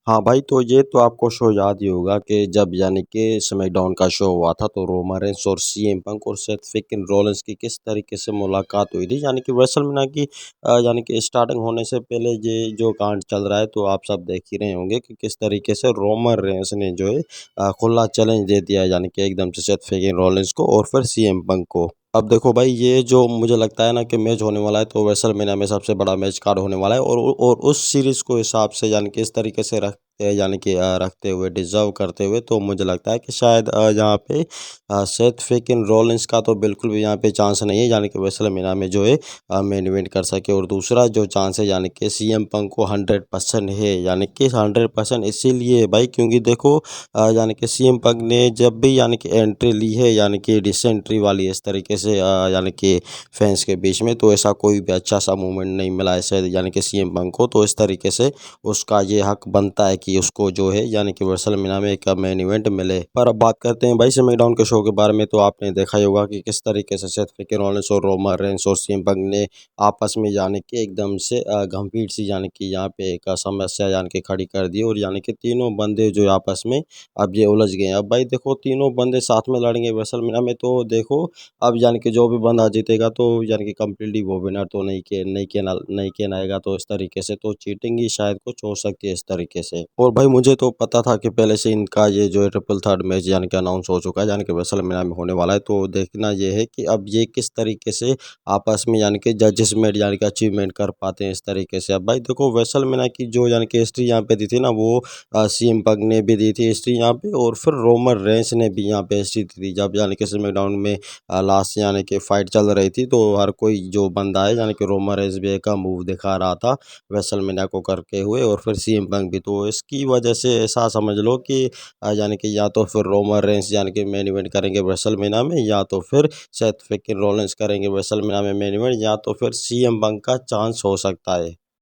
हाँ भाई, तो ये तो आपको शो याद ही होगा कि जब यानी कि स्मैकडाउन का शो हुआ था तो रोमन रेंस और सीएम पंक और सेथ फ्रीकिंग रॉलिंस की किस तरीके से मुलाकात हुई थी। यानी कि रेसलमेनिया की यानी कि स्टार्टिंग होने से पहले ये जो कांड चल रहा है तो आप सब देख ही रहे होंगे कि किस तरीके से रोमन रेंस ने जो है खुला चैलेंज दे दिया है, यानी कि एकदम से सेथ फ्रीकिंग रॉलिंस को और फिर सीएम पंक को। अब देखो भाई, ये जो मुझे लगता है ना कि मैच होने वाला है तो रेसलमेनिया में सबसे बड़ा मैच कार्ड होने वाला है, और उस सीरीज को हिसाब से यानी कि इस तरीके से रखते हैं, यानी कि रखते हुए डिजर्व करते हुए तो मुझे लगता है कि शायद यहाँ पे सेथ फ्रीकिंग रॉलिंस का तो बिल्कुल भी यहाँ पे चांस नहीं है, यानी कि रेसलमेनिया में जो है मेन इवेंट कर सके। और दूसरा जो चांस है यानी कि सीएम पंक को 100% है, यानी कि 100% इसीलिए भाई क्योंकि देखो यानी कि सीएम पंक ने जब भी यानी कि एंट्री ली है, यानी कि डिसेंट्री वाली इस तरीके से यानी कि फैंस के बीच में, तो ऐसा कोई भी अच्छा सा मूवमेंट नहीं मिला ऐसे यानी कि सीएम पंक को। तो इस तरीके से उसका ये हक बनता है कि उसको जो है यानी कि रेसलमेनिया में एक मेन इवेंट मिले। पर अब बात करते हैं भाई स्मैकडाउन के शो के बारे में। तो आपने देखा ही होगा कि किस तरीके से सेथ फ्रीकिंग रॉलिंस और रोमन रेंस और सीएम पंक ने आपस में यानी कि एकदम से गंभीर सी यानी कि यहाँ पे एक समस्या यानी कि खड़ी कर दी, और यानी कि तीनों बंदे जो आपस में अब ये उलझ गए हैं। अब भाई देखो, तीनों बंदे साथ में लड़ेंगे रेसलमेनिया में तो देखो अब यानी कि जो भी बंदा जीतेगा तो यानी कि कम्प्लीटली वो विनर तो नहीं कहलाएगा। तो इस तरीके से तो चीटिंग ही शायद कुछ हो सकती है इस तरीके से। और भाई मुझे तो पता था कि पहले से इनका ये जो है ट्रिपल थर्ड मैच यानी कि अनाउंस हो चुका है, यानी कि रेसलमेनिया में होने वाला है। तो देखना ये है कि अब ये किस तरीके से आपस में यानी कि जजमेंट यानी कि अचीवमेंट कर पाते हैं इस तरीके से। अब भाई देखो, रेसलमेनिया की जो यानी कि हिस्ट्री यहाँ पे दी थी ना, वो सीएम पंक ने भी दी थी हिस्ट्री यहाँ पे, और फिर रोमन रेंस ने भी यहाँ पे हिस्ट्री दी थी। जब यानी कि स्मैकडाउन में लास्ट यानी कि फाइट चल रही थी तो हर कोई जो बंदा है यानी कि रोमन रेंस भी का मूव दिखा रहा था रेसलमेनिया को करके हुए, और फिर सीएम पंक भी। तो इसकी वजह से ऐसा समझ लो कि यानी कि या तो फिर रोमन रेंस यानी कि मेन इवेंट करेंगे रेसलमेनिया में, या तो फिर सेथ फ्रीकिंग रॉलिंस करेंगे रेसलमेनिया में मेन इवेंट, या तो फिर सीएम पंक का चांस हो सकता है।